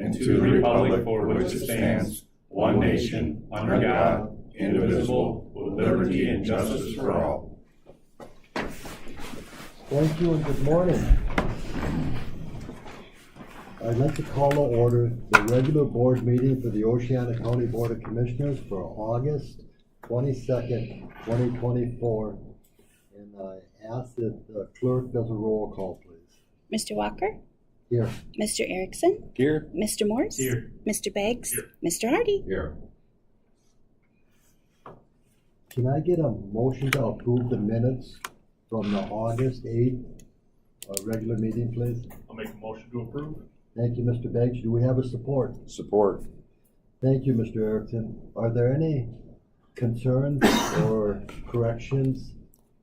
and to the republic for which it stands, one nation, under God, indivisible, with liberty and justice for all. Thank you and good morning. I'd like to call to order the regular board meeting for the Oceana County Board of Commissioners for August 22nd, 2024. And I ask that the clerk does a roll call, please. Mr. Walker? Here. Mr. Erickson? Here. Mr. Morse? Here. Mr. Beggs? Here. Mr. Hardy? Here. Can I get a motion to approve the minutes from the August 8th regular meeting, please? I'll make a motion to approve. Thank you, Mr. Beggs. Do we have a support? Support. Thank you, Mr. Erickson. Are there any concerns or corrections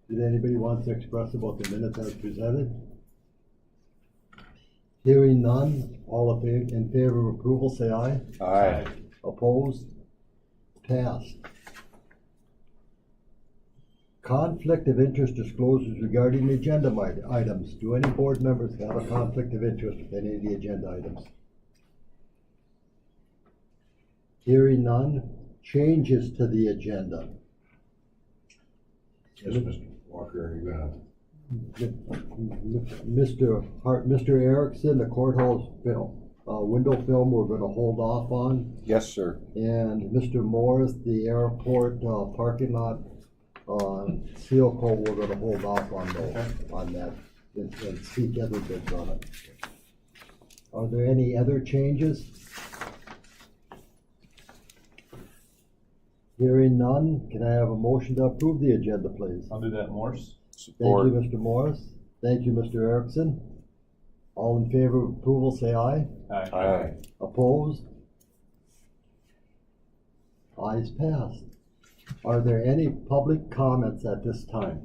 that anybody wants to express about the minutes as presented? Hearing none, all in favor of approval, say aye. Aye. Opposed? Passed. Conflict of interest disclosures regarding the agenda items. Do any board members have a conflict of interest with any of the agenda items? Hearing none. Changes to the agenda. Yes, Mr. Walker, you got Mr. Erickson, the courthouse window film we're going to hold off on. Yes, sir. And Mr. Morris, the airport parking lot seal coat, we're going to hold off on those, on that, and seek other bids on it. Are there any other changes? Hearing none, can I have a motion to approve the agenda, please? I'll do that, Morse. Support. Thank you, Mr. Morris. Thank you, Mr. Erickson. All in favor of approval, say aye. Aye. Aye. Opposed? Ayes passed. Are there any public comments at this time?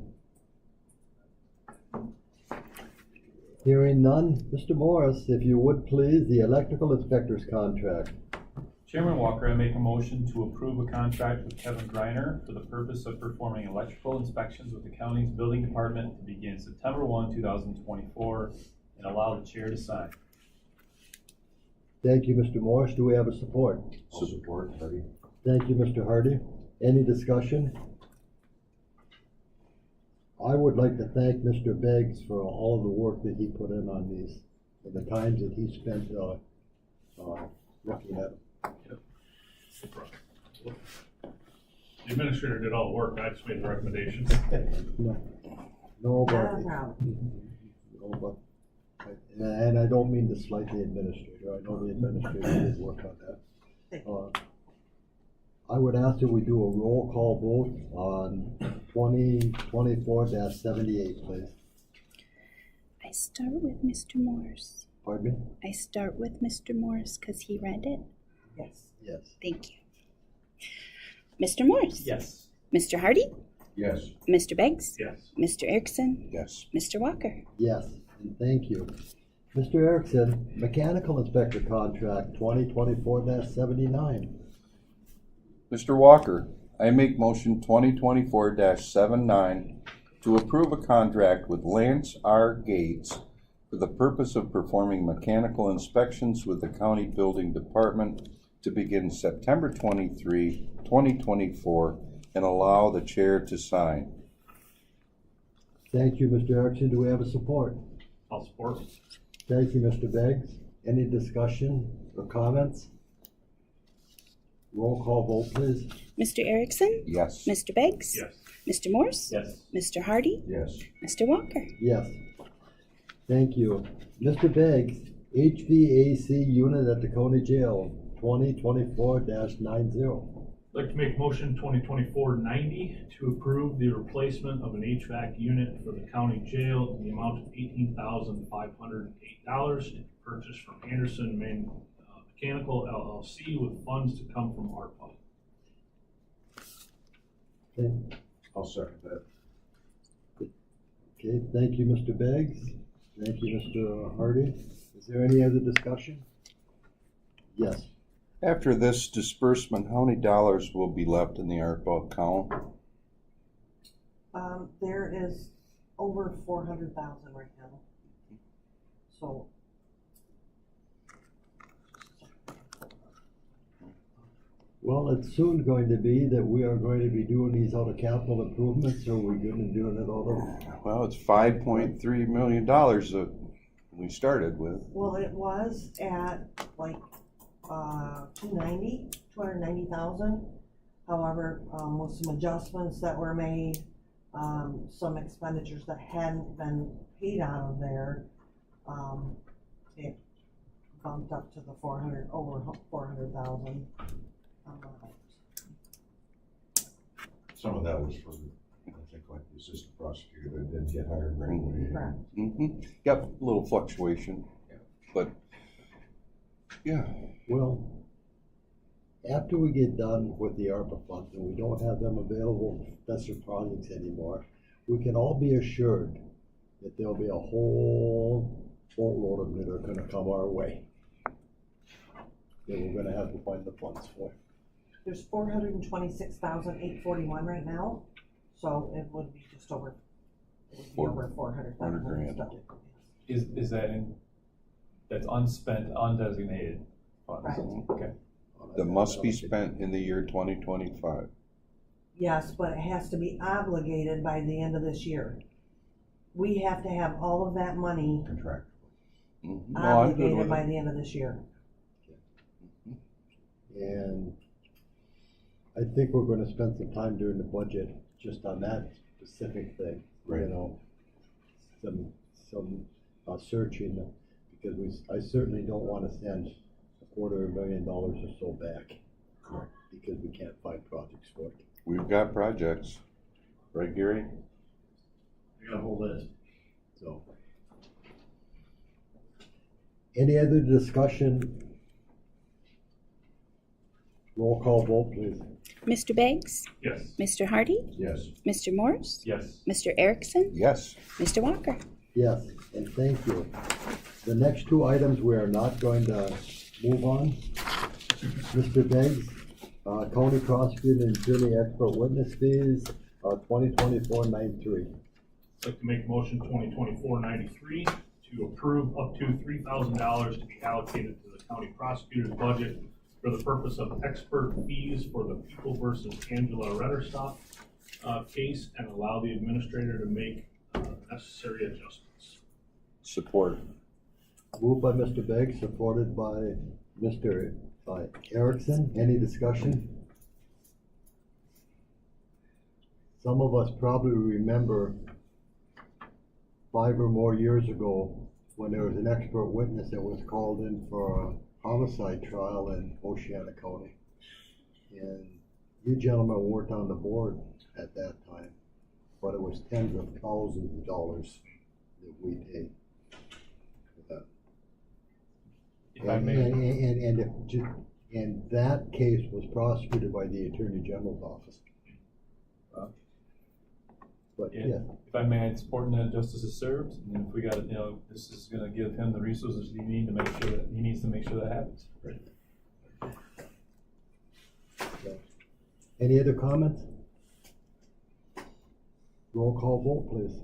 Hearing none, Mr. Morris, if you would please, the electrical inspector's contract. Chairman Walker, I make a motion to approve a contract with Kevin Greiner for the purpose of performing electrical inspections with the county's building department to begin September 1, 2024, and allow the chair to sign. Thank you, Mr. Morris. Do we have a support? Support, Hardy. Thank you, Mr. Hardy. Any discussion? I would like to thank Mr. Beggs for all of the work that he put in on these, and the times that he spent looking at them. The administrator did all the work. I just made the recommendations. No, but, and I don't mean to slight the administrator. I know the administrator did work on that. I would ask that we do a roll call vote on 2024-78, please. I start with Mr. Morse. Pardon me? I start with Mr. Morse because he read it. Yes. Yes. Thank you. Mr. Morse? Yes. Mr. Hardy? Yes. Mr. Beggs? Yes. Mr. Erickson? Yes. Mr. Walker? Yes, and thank you. Mr. Erickson, mechanical inspector contract 2024-79. Mr. Walker, I make motion 2024-79 to approve a contract with Lance R. Gates for the purpose of performing mechanical inspections with the county building department to begin September 23, 2024, and allow the chair to sign. Thank you, Mr. Erickson. Do we have a support? I'll support. Thank you, Mr. Beggs. Any discussion or comments? Roll call vote, please. Mr. Erickson? Yes. Mr. Beggs? Yes. Mr. Morse? Yes. Mr. Hardy? Yes. Mr. Walker? Yes. Thank you. Mr. Beggs, HVAC unit at the county jail 2024-90. I'd like to make motion 2024-90 to approve the replacement of an HVAC unit for the county jail in the amount of $18,508 to be purchased from Anderson Mechanical LLC with funds to come from ARPA. Okay. I'll second that. Okay, thank you, Mr. Beggs. Thank you, Mr. Hardy. Is there any other discussion? Yes. After this disbursement, how many dollars will be left in the ARPA account? There is over 400,000 right now. So Well, it's soon going to be that we are going to be doing these out of capital improvements, or we're gonna doing it out of, Well, it's $5.3 million that we started with. Well, it was at like, 290,000. However, with some adjustments that were made, some expenditures that hadn't been paid out of there, it bumped up to the over 400,000. Some of that was for, I think, like the assistant prosecutor that didn't get hired right away. Correct. Got a little fluctuation, but, yeah. well, after we get done with the ARPA funds and we don't have them available for special projects anymore, we can all be assured that there'll be a whole boatload of them that are gonna come our way, that we're gonna have to find the funds for. There's 426,841 right now, so it would be just over, it would be over 400,000. 400 grand. still. Is that that's unspent, undesignated funds? Right. Okay. That must be spent in the year 2025. Yes, but it has to be obligated by the end of this year. We have to have all of that money Contract. No, I'm good obligated with by it. the end of this year. And I think we're gonna spend some time during the budget just on that specific thing, you Right. know? Some searching, because I certainly don't wanna send $250,000 or so back. Correct. Because we can't find projects for it. We've got projects, right, Gary? We got a whole list. So. Any other discussion? Roll call vote, please. Mr. Beggs? Yes. Mr. Hardy? Yes. Mr. Morse? Yes. Mr. Erickson? Yes. Mr. Walker? Yes, and thank you. The next two items we are not going to move on. Mr. Beggs, county prosecutor and attorney expert witness fees, 2024-93. I'd like to make motion 2024-93 to approve up to $3,000 to be allocated to the county prosecutor's budget for the purpose of expert fees for the People versus Angela Retterstock case, and allow the administrator to make necessary adjustments. Support. Moved by Mr. Beggs, supported by Mr. Erickson. Any discussion? Some of us probably remember 5 or more years ago when there was an expert witness that was called in for a homicide trial in Oceana County. And you gentlemen weren't on the board at that time, but it was tens of thousands of dollars that we paid. If I may, And that case was prosecuted by the Attorney General's office. But Yeah. yeah, if I may, it's important that justice is served, and if we got, this is gonna give him the resources he needs to make sure that happens. any other comments? Roll call vote, please.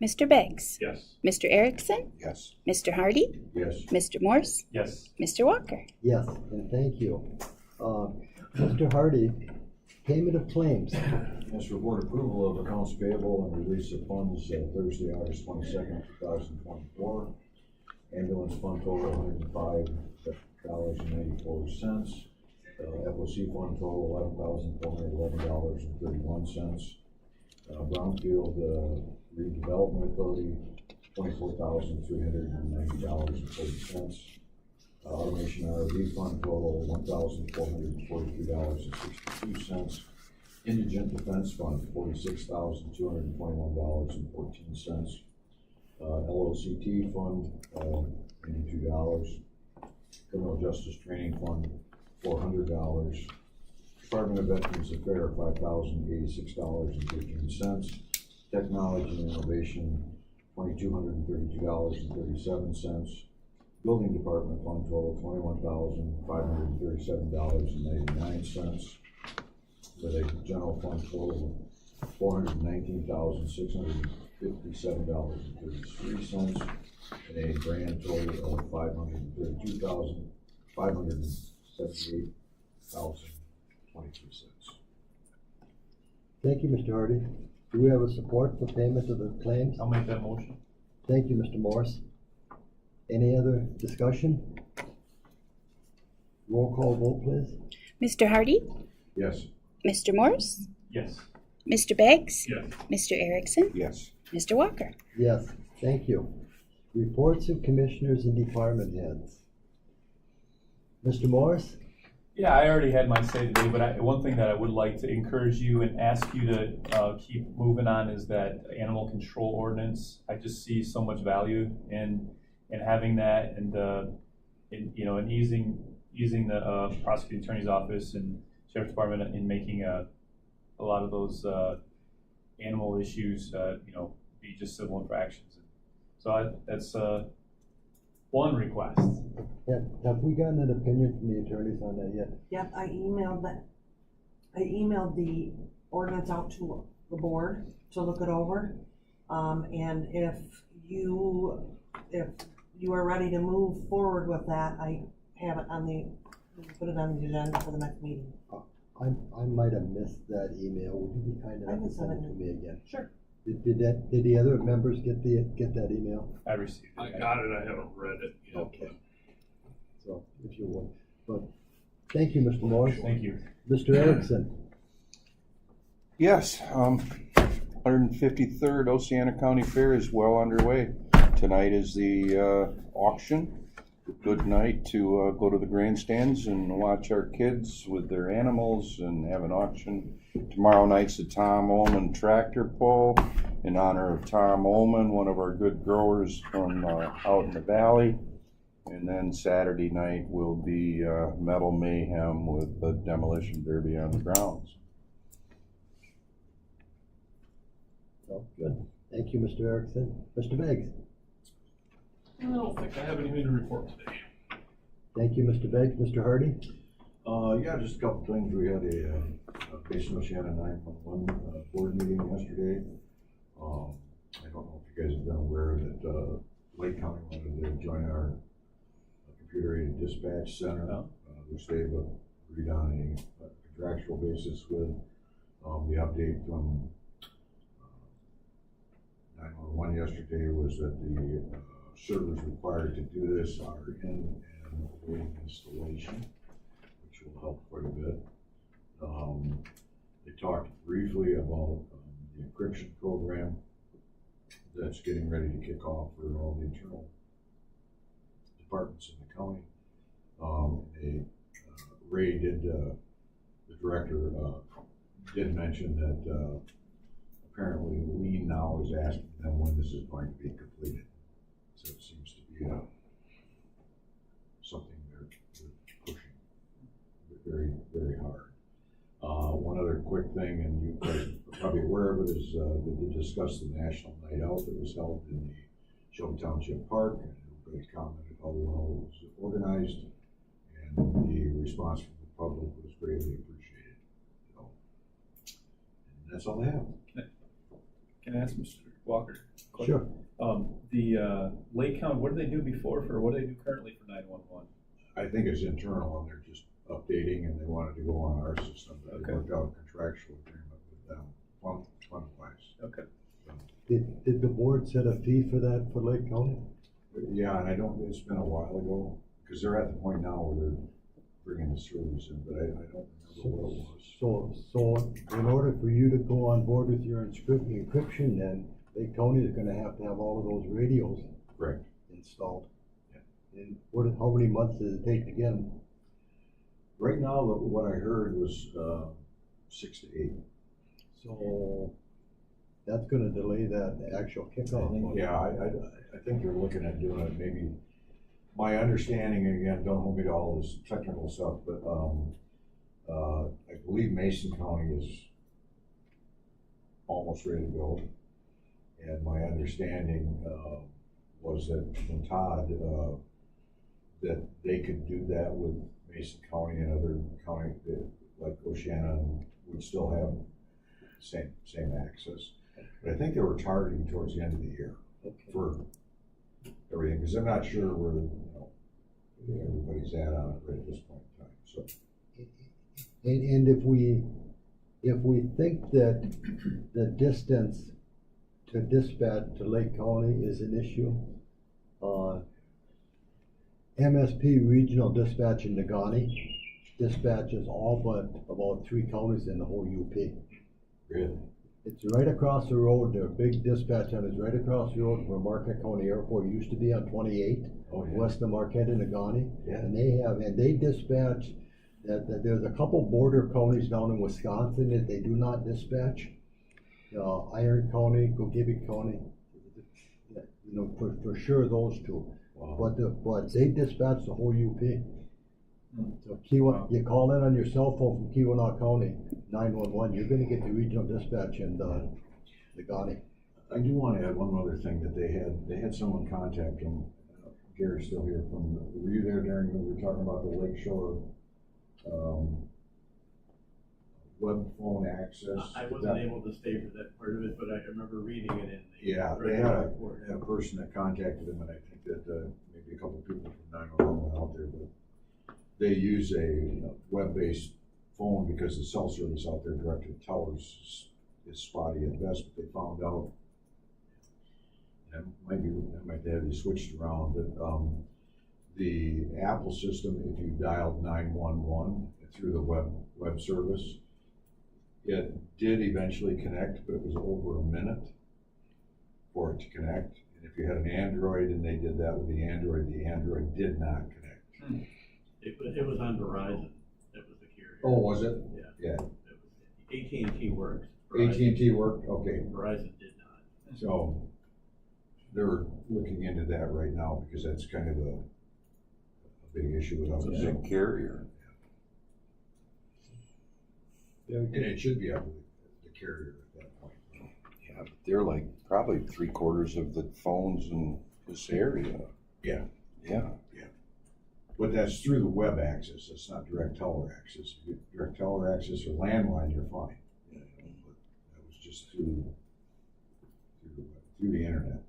Mr. Beggs? Yes. Mr. Erickson? Yes. Mr. Hardy? Yes. Mr. Morse? Yes. Mr. Walker? Yes, and thank you. Mr. Hardy, payment of claims. Yes, report approval of accounts payable and release of funds Thursday, August 22nd, 2024. Ambulance fund total $105.94. FOC fund total $11,411.31. Brownfield Redevelopment Authority $24,390.40. Automation RV fund total $1,443.62. Indigent Defense Fund $46,221.14. LOCT Fund $82. Criminal Justice Training Fund $400. Department of Veterans Affairs $5,086.13. Technology and Innovation $2,232.37. Building Department Fund total $21,537.99. With a general fund total of $419,657.33, and a grand total of $532,578.20. $0.23. Thank you, Mr. Hardy. Do we have a support for payment of the claims? I'll make that motion. Thank you, Mr. Morse. Any other discussion? Roll call vote, please. Mr. Hardy? Yes. Mr. Morse? Yes. Mr. Beggs? Yes. Mr. Erickson? Yes. Mr. Walker? Yes, thank you. Reports of commissioners and department heads. Mr. Morse? Yeah, I already had my say today, but one thing that I would like to encourage you and ask you to keep moving on is that animal control ordinance. I just see so much value in having that, and and using the prosecuting attorney's office and sheriff's department in making a lot of those animal issues be just civil infractions. So that's one request. Have we gotten an opinion from the attorneys on that yet? Yep, I emailed the ordinance out to the board to look it over. And if you are ready to move forward with that, I have it put it on the agenda for the next meeting. I might have missed that email. Would you be kind I enough can to send it send to it. me again? Sure. Did the other members get that email? I received it. I got it, I haven't read it yet. Okay. So, if you would, but, thank you, Mr. Morris. Thank you. Mr. Erickson? Yes, 153rd Oceana County Fair is well underway. Tonight is the auction. Good night to go to the grandstands and watch our kids with their animals and have an auction. Tomorrow night's the Tom Ullman tractor pull in honor of Tom Ullman, one of our good growers from out in the valley. And then Saturday night will be Metal Mayhem with the demolition derby on the grounds. Oh, good. Thank you, Mr. Erickson. Mr. Beggs? I don't think I have anything to report today. Thank you, Mr. Beggs. Mr. Hardy? Yeah, just a couple things. We had a Basin Oceana 911 board meeting yesterday. I don't know if you guys have been aware that Lake County wanted to join our computer-aided dispatch center, which they've agreed on a contractual basis with. The update from 911 yesterday was that the servers required to do this are in and awaiting installation, which will help quite a bit. They talked briefly about the encryption program that's getting ready to kick off for all the internal departments in the county. Ray did, the director, did mention that apparently Lee now is asking them when this is going to be completed. So it seems to be something they're pushing very, very hard. One other quick thing, and you guys are probably aware of it, is they did discuss the National Night Out that was held in the Shelby Township Park, and everybody commented how well it was organized, and the response from the public was greatly appreciated. So, and that's all I have. Can I ask Mr. Walker? Sure. The Lake County, what do they do before what do they do currently for 911? I think it's internal, and they're just updating, and they wanted to go on our system. They Okay. worked out a contractual agreement with them, fund-wise. Okay. Did the board set a fee for that for Lake County? Yeah, and it's been a while ago, because they're at the point now where they're bringing the service in, but I don't remember what it was. So in order for you to go on board with your encryption, then Lake County is gonna have to have all of those radios Correct. installed. And how many months does it take to get them? Right now, what I heard was 6 to 8. So that's gonna delay that actual kickoff. Yeah, I think they're looking at doing it maybe, my understanding, and again, don't hold me to all this technical stuff, but I believe Mason County is almost ready to go. And my understanding was that from Todd, that they could do that with Mason County and other counties like Oceana would still have same access. But I think they were targeting towards the end of the year for everything, because I'm not sure where everybody's at on it right at this point in time. So And if we think that the distance to dispatch to Lake County is an issue, MSP Regional Dispatch in Negaunee dispatches all but about 3 counties in the whole UP. Really? It's right across the road, their big dispatch center is right across the road where Marquette County Airport used to be on 28, Oh, yeah. west of Marquette and Negaunee. Yeah. And they dispatch, that there's a couple border counties down in Wisconsin that they do not dispatch. Iron County, Gogebic County, for sure those two. Wow. But they dispatch the whole UP. So you call in on your cell phone from Keweenaw County, 911, you're gonna get the regional dispatch in Negaunee. I do want to add one other thing that they had someone contact them. Gary's still here were you there during, we were talking about the Lake Shore, web phone access? I wasn't able to stay for that part of it, but I remember reading it in the. Yeah, they had a person that contacted them, and I think that, maybe a couple of people from 911 went out there, but they use a web-based phone because the cell service out there direct to towers is spotty at best, but they found out, that might have you switched around, but, the Apple system, if you dialed 911 through the web service, it did eventually connect, but it was over a minute for it to connect. And if you had an Android and they did that with the Android did not connect. It was on Verizon, that was the carrier. Oh, was it? Yeah. Yeah. AT&T works. AT&T worked, okay. Verizon did not. So they're looking into that right now because that's kind of a big issue with us. It's a carrier. And it should be up to the carrier at that point. Yeah, they're like probably 3/4 of the phones in this area. Yeah. Yeah. But that's through the web access, that's not direct teller access. If you get direct teller access or landline, you're fine. But that was just through the internet.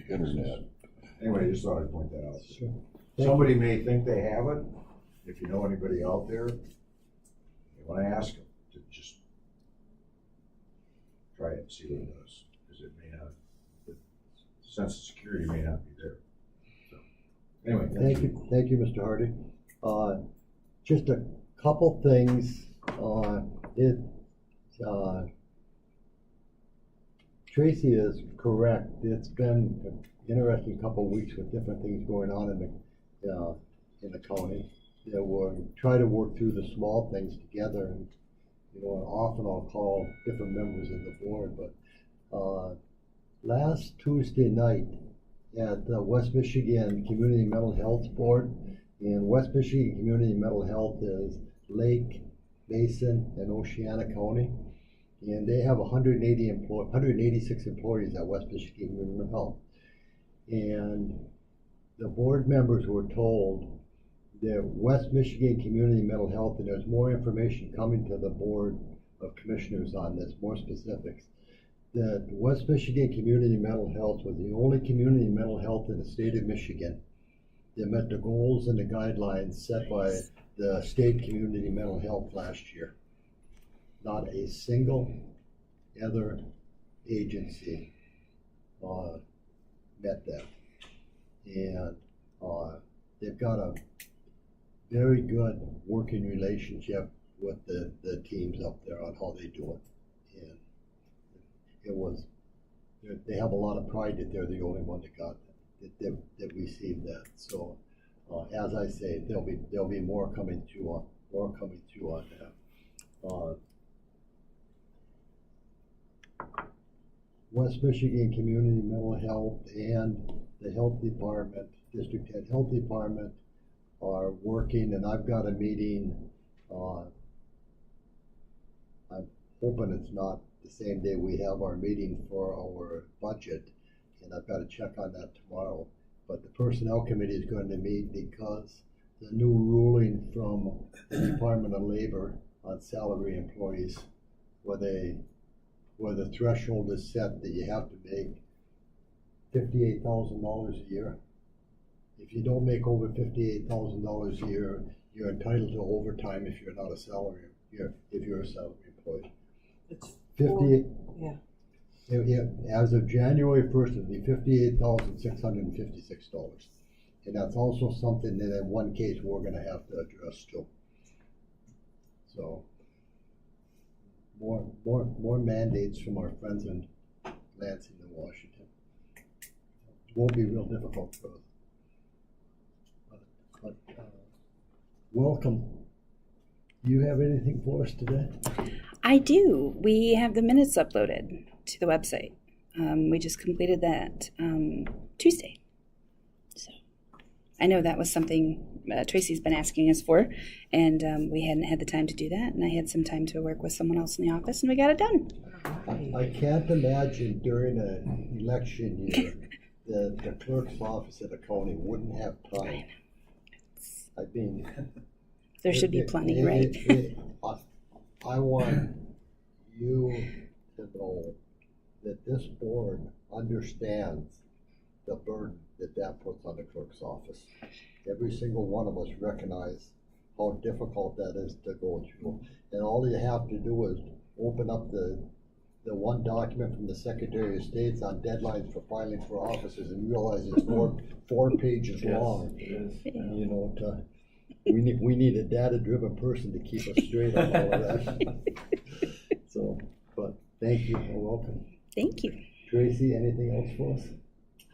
Internet. Anyway, I just thought I'd point that out. Sure. Somebody may think they have it. If you know anybody out there, you wanna ask them to just try it and see what it does. Because it may not, the sense of security may not be there. So, anyway. Thank you, Mr. Hardy. Just a couple things, Tracy is correct, it's been an interesting couple of weeks with different things going on in the county. That we're try to work through the small things together, and often I'll call different members of the board, but last Tuesday night at the West Michigan Community Mental Health Board, and West Michigan Community Mental Health is Lake, Mason, and Oceana County, and they have 186 employees at West Michigan Community Mental Health. And the board members were told that West Michigan Community Mental Health, and there's more information coming to the Board of Commissioners on this, more specifics, that West Michigan Community Mental Health was the only community mental health in the state of Michigan that met the goals and the guidelines set by the state community mental health last year. Not a single other agency met that. And they've got a very good working relationship with the teams up there on how they do it. And they have a lot of pride that they're the only one that got that received that. So as I say, there'll be more coming through on that. West Michigan Community Mental Health and the Health Department, District Head Health Department are working, and I've got a meeting. I'm hoping it's not the same day we have our meeting for our budget, and I've got to check on that tomorrow. But the Personnel Committee is going to meet because the new ruling from the Department of Labor on salary employees, where the threshold is set that you have to make $58,000 a year. If you don't make over $58,000 a year, you're entitled to overtime if you're not a salary if you're a salary employee. It's 58, yeah. as of January 1st, it'd be $58,656. And that's also something that in one case we're gonna have to address too. So, more mandates from our friends in Lansing and Washington. It won't be real difficult for us. But welcome. You have anything for us today? I do. We have the minutes uploaded to the website. We just completed that Tuesday. So I know that was something Tracy's been asking us for, and we hadn't had the time to do that. And I had some time to work with someone else in the office, and we got it done. I can't imagine during an election year that the clerk's office at the county wouldn't have time. I mean. There should be plenty, right? I want you to know that this board understands the burden that puts on the clerk's office. Every single one of us recognize how difficult that is to go through. And all you have to do is open up the one document from the Secretary of State on deadlines for filing for offices and realize it's four pages long. It is. You know, we need a data-driven person to keep us straight on all of that. So, but thank you and welcome. Thank you. Tracy, anything else for us?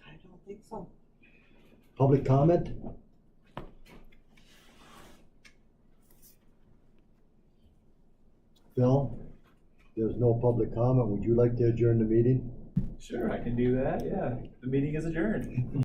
I don't think so. Public comment? Phil, there's no public comment. Would you like to adjourn the meeting? Sure, I can do that, yeah. The meeting is adjourned.